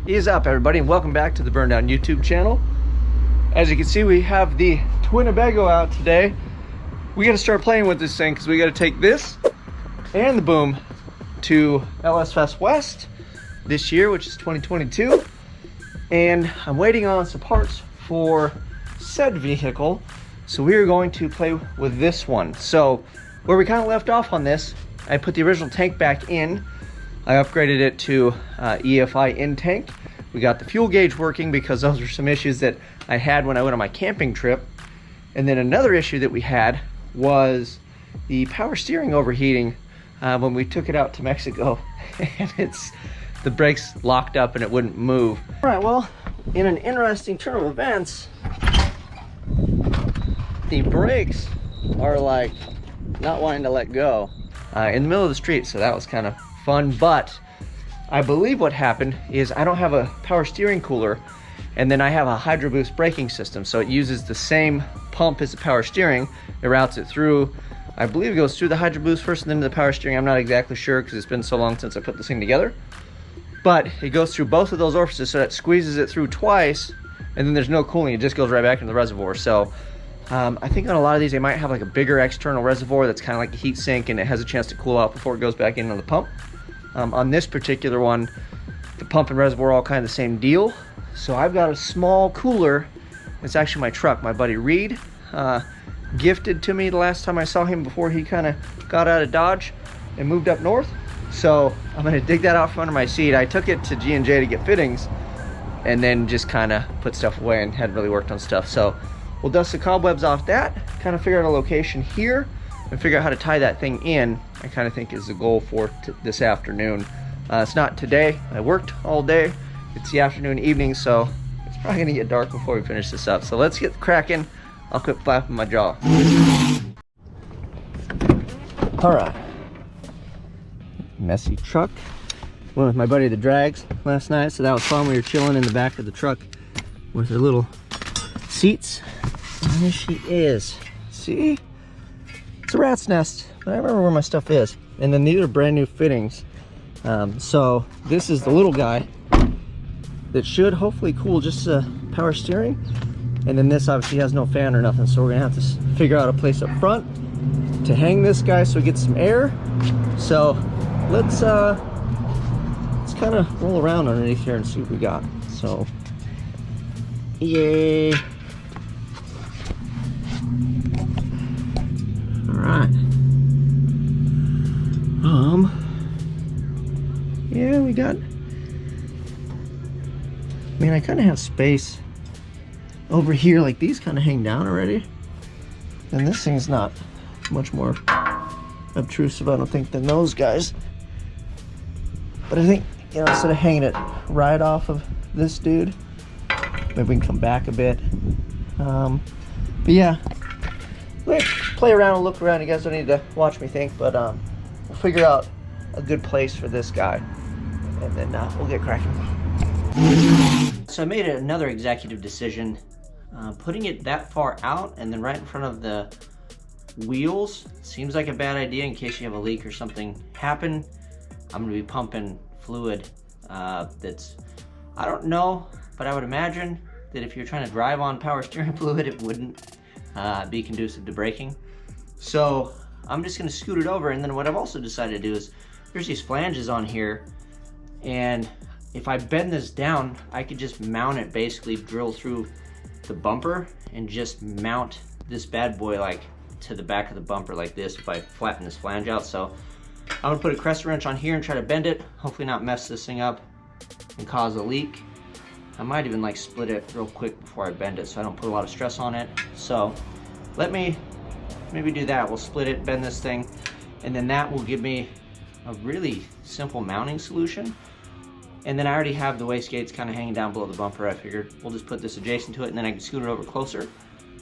Ease up, everybody, and welcome back to the Burndown YouTube channel. As you can see, we have the Twinnebago out today. We got to start playing with this thing because we got to take this and the boom to LS Fest West this year, which is 2022. And I'm waiting on some parts for said vehicle, so we are going to play with this one. So where we kind of left off on this, I put the original tank back in. I upgraded it to EFI in tank. We got the fuel gauge working because those are some issues that I had when I went on my camping trip. And then another issue that we had was the power steering overheating when we took it out to Mexico. And the brakes locked up and it wouldn't move. All right, well, in an interesting turn of events, the brakes are like not wanting to let go in the middle of the street, so that was kind of fun. But I believe what happened is I don't have a power steering cooler, and then I have a hydro boost braking system, so it uses the same pump as the power steering. It routes it through, I believe it goes through the hydro boost first and then to the power steering. I'm not exactly sure because it's been so long since I put this thing together, but it goes through both of those orifices, so that squeezes it through twice, and then there's no cooling. It just goes right back into the reservoir. So I think on a lot of these they might have like a bigger external reservoir that's kind of like a heat sink, and it has a chance to cool out before it goes back into the pump. On this particular one, the pump and reservoir are all kind of the same deal. So I've got a small cooler. It's actually my truck. My buddy Reed gifted to me the last time I saw him before he kind of got out of Dodge and moved up north. So I'm gonna dig that out from under my seat. I took it to G&J to get fittings and then just kind of put stuff away and hadn't really worked on stuff. So we'll dust the cobwebs off that, kind of figure out a location here and figure out how to tie that thing in. I kind of think is the goal for this afternoon. It's not today. I worked all day. It's the afternoon, evening, so it's probably gonna get dark before we finish this up. So let's get cracking. I'll quit flapping my jaw. All right. Messy truck. Went with my buddy the Drags last night, so that was fun. We were chilling in the back of the truck with her little seats. And there she is. See? It's a rat's nest, but I remember where my stuff is. And then these are brand new fittings. So this is the little guy that should hopefully cool just power steering. And then this obviously has no fan or nothing, so we're gonna have to figure out a place up front to hang this guy so we get some air. So let's kind of roll around underneath here and see what we got. So, yay. All right. Yeah, we got, man, I kind of have space over here. Like these kind of hang down already. And this thing's not much more obtrusive, I don't think, than those guys. But I think, you know, instead of hanging it right off of this dude, maybe we can come back a bit. But yeah, let's play around and look around. You guys don't need to watch me think, but we'll figure out a good place for this guy, and then we'll get cracking. So I made another executive decision. Putting it that far out and then right in front of the wheels seems like a bad idea in case you have a leak or something happen. I'm gonna be pumping fluid that's, I don't know, but I would imagine that if you're trying to drive on power steering fluid, it wouldn't be conducive to braking. So I'm just gonna scoot it over, and then what I've also decided to do is there's these flanges on here, and if I bend this down, I could just mount it, basically drill through the bumper and just mount this bad boy like to the back of the bumper like this if I flatten this flange out. So I'm gonna put a crescent wrench on here and try to bend it, hopefully not mess this thing up and cause a leak. I might even like split it real quick before I bend it so I don't put a lot of stress on it. So let me maybe do that. We'll split it, bend this thing, and then that will give me a really simple mounting solution. And then I already have the wastegates kind of hanging down below the bumper. I figured we'll just put this adjacent to it, and then I can scoot it over closer.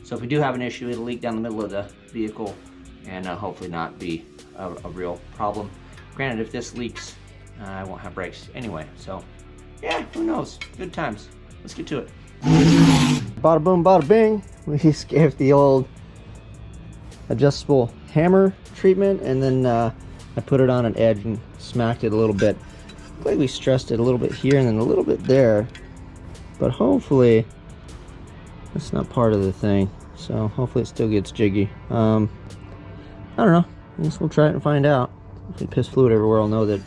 So if we do have an issue, it'll leak down the middle of the vehicle and hopefully not be a real problem. Granted, if this leaks, I won't have brakes anyway. So yeah, who knows? Good times. Let's get to it. Bada boom, bada bing. We just gave the old adjustable hammer treatment, and then I put it on an edge and smacked it a little bit. looked like we stressed it a little bit here and then a little bit there, but hopefully that's not part of the thing. So hopefully it still gets jiggy. I don't know. I guess we'll try it and find out. If we piss fluid everywhere, I'll know that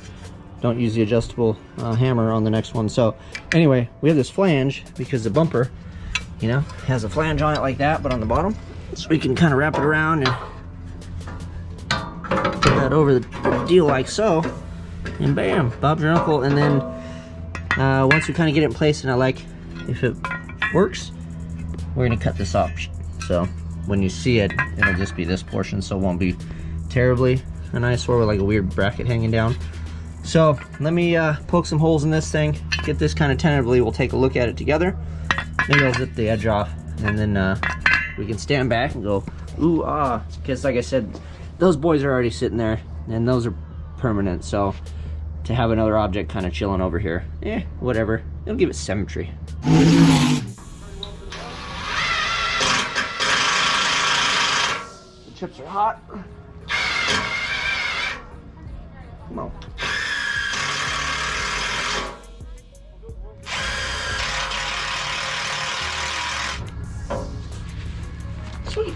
don't use the adjustable hammer on the next one. So anyway, we have this flange because the bumper, you know, has a flange on it like that, but on the bottom, so we can kind of wrap it around and put that over the deal like so, and bam, Bob's your uncle. And then once we kind of get it in place, and I like if it works, we're gonna cut this off. So when you see it, it'll just be this portion, so it won't be terribly an eyesore with like a weird bracket hanging down. So let me poke some holes in this thing, get this kind of tentatively. We'll take a look at it together. Maybe I'll zip the edge off, and then we can stand back and go ooh ah, because like I said, those boys are already sitting there and those are permanent. So to have another object kind of chilling over here, whatever, it'll give it symmetry. The chips are hot. Come on. Sweet.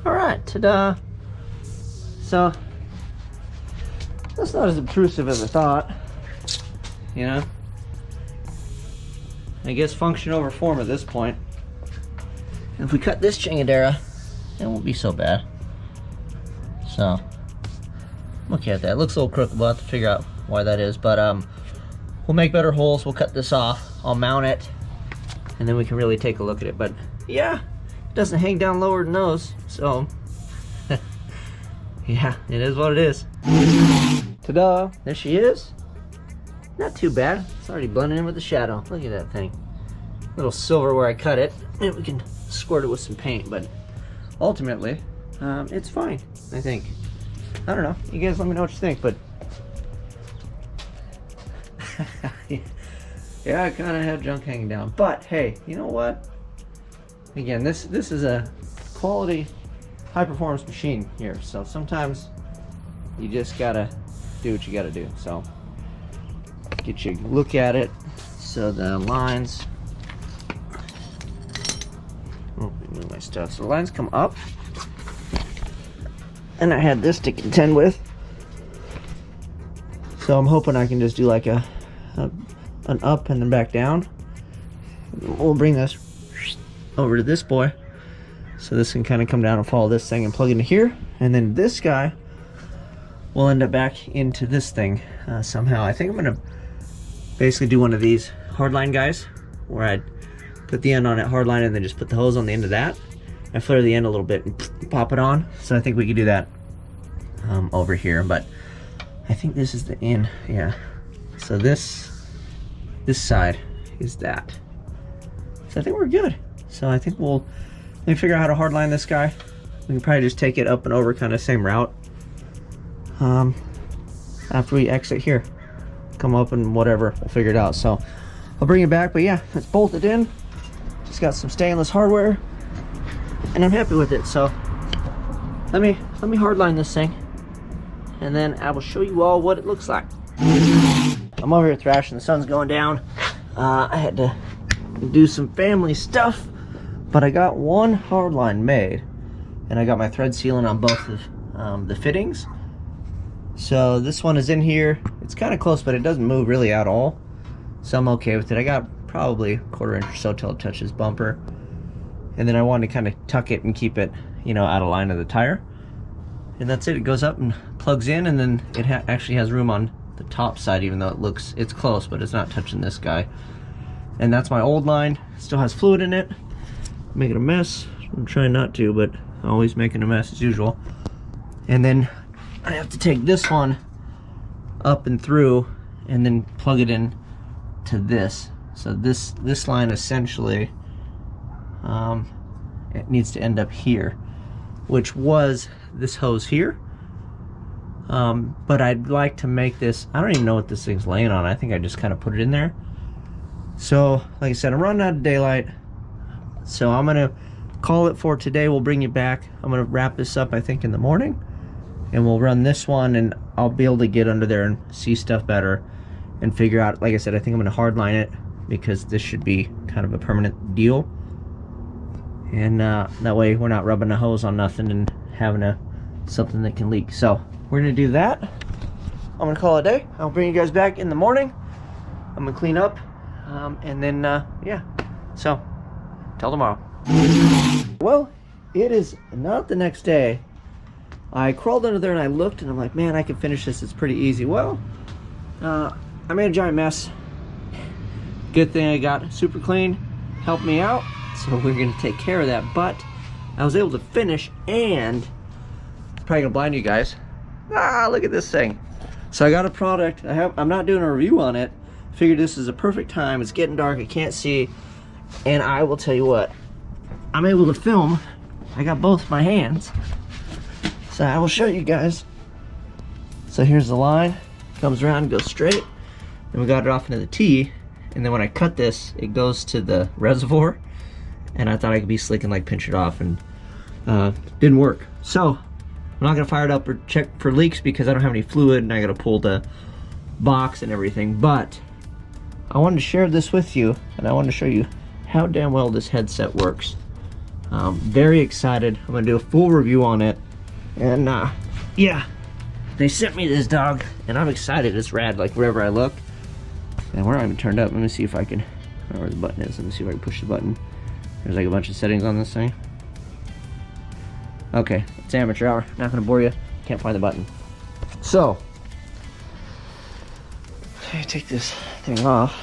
All right, ta-da. So that's not as obtrusive as I thought, you know. I guess function over form at this point. And if we cut this chingadera, it won't be so bad. So look at that. It looks a little crooked. We'll have to figure out why that is, but we'll make better holes. We'll cut this off. I'll mount it, and then we can really take a look at it. But yeah, it doesn't hang down lower than those, so yeah, it is what it is. Ta-da! There she is. Not too bad. It's already blending in with the shadow. Look at that thing. Little silver where I cut it, and we can squirt it with some paint. But ultimately, it's fine, I think. I don't know. You guys let me know what you think, but yeah, I kind of have junk hanging down. But hey, you know what? Again, this is a quality, high-performance machine here. So sometimes you just gotta do what you gotta do. So get you look at it. So the lines. Oh, move my stuff. So the lines come up, and I had this to contend with. So I'm hoping I can just do like an up and then back down. We'll bring this over to this boy, so this can kind of come down and follow this thing and plug into here, and then this guy will end up back into this thing somehow. I think I'm gonna basically do one of these hardline guys where I'd put the end on it hardline and then just put the hose on the end of that and flare the end a little bit and pop it on. So I think we could do that over here, but I think this is the end. Yeah, so this side is that. So I think we're good. So I think let me figure out how to hardline this guy. We can probably just take it up and over, kind of same route. After we exit here, come up and whatever, we'll figure it out. So I'll bring it back, but yeah, it's bolted in. Just got some stainless hardware, and I'm happy with it. So let me hardline this thing, and then I will show you all what it looks like. I'm over here thrashing. The sun's going down. I had to do some family stuff, but I got one hardline made, and I got my thread sealant on both of the fittings. So this one is in here. It's kind of close, but it doesn't move really at all, so I'm okay with it. I got probably 1/4 inch or so till it touches bumper, and then I wanted to kind of tuck it and keep it, you know, out of line of the tire, and that's it. It goes up and plugs in, and then it actually has room on the top side, even though it's close, but it's not touching this guy. And that's my old line. Still has fluid in it. Making a mess. I'm trying not to, but always making a mess as usual. And then I have to take this one up and through and then plug it in to this. So this line essentially it needs to end up here, which was this hose here. But I'd like to make this, I don't even know what this thing's laying on. I think I just kind of put it in there. So like I said, I'm running out of daylight, so I'm gonna call it for today. We'll bring you back. I'm gonna wrap this up, I think, in the morning, and we'll run this one, and I'll be able to get under there and see stuff better and figure out, like I said, I think I'm gonna hardline it because this should be kind of a permanent deal. And that way we're not rubbing the hose on nothing and having something that can leak. So we're gonna do that. I'm gonna call it a day. I'll bring you guys back in the morning. I'm gonna clean up, and then yeah. So till tomorrow. Well, it is not the next day. I crawled under there and I looked and I'm like, man, I can finish this. It's pretty easy. Well, I made a giant mess. Good thing I got Super Clean, helped me out. So we're gonna take care of that. But I was able to finish, and it's probably gonna blind you guys. Look at this thing. So I got a product. I'm not doing a review on it. Figured this is a perfect time. It's getting dark, I can't see. And I will tell you what, I'm able to film. I got both my hands. So I will show you guys. So here's the line. Comes around, goes straight. Then we got it off into the T. And then when I cut this, it goes to the reservoir. And I thought I could be slick and like pinch it off, and didn't work. So I'm not gonna fire it up or check for leaks because I don't have any fluid and I gotta pull the box and everything. But I wanted to share this with you, and I wanted to show you how damn well this headset works. Very excited. I'm gonna do a full review on it. And yeah, they sent me this dog and I'm excited. It's rad, like wherever I look. And we're not even turned up. Let me see if I can, I don't know where the button is. Let me see if I can push the button. There's like a bunch of settings on this thing. Okay, it's amateur hour. Not gonna bore you. Can't find the button. So, let me take this thing off.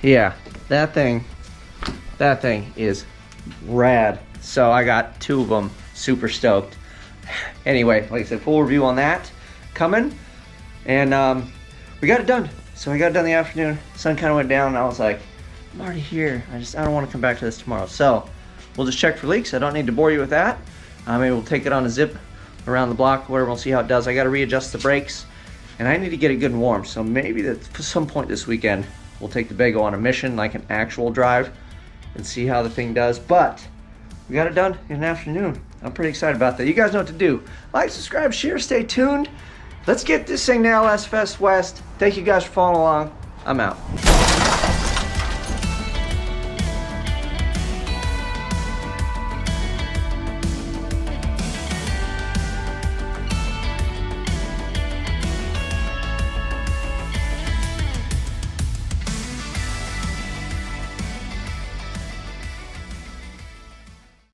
Yeah, that thing is rad. So I got 2 of them. Super stoked. Anyway, like I said, full review on that coming. And we got it done. So I got it done in the afternoon. Sun kind of went down and I was like, I'm already here. I don't want to come back to this tomorrow. So we'll just check for leaks. I don't need to bore you with that. Maybe we'll take it on a zip around the block, whatever. We'll see how it does. I got to readjust the brakes, and I need to get it good and warm. So maybe at some point this weekend, we'll take the Bago on a mission, like an actual drive, and see how the thing does. But we got it done in an afternoon. I'm pretty excited about that. You guys know what to do. Like, subscribe, share, stay tuned. Let's get this thing to LS Fest West. Thank you guys for following along. I'm out.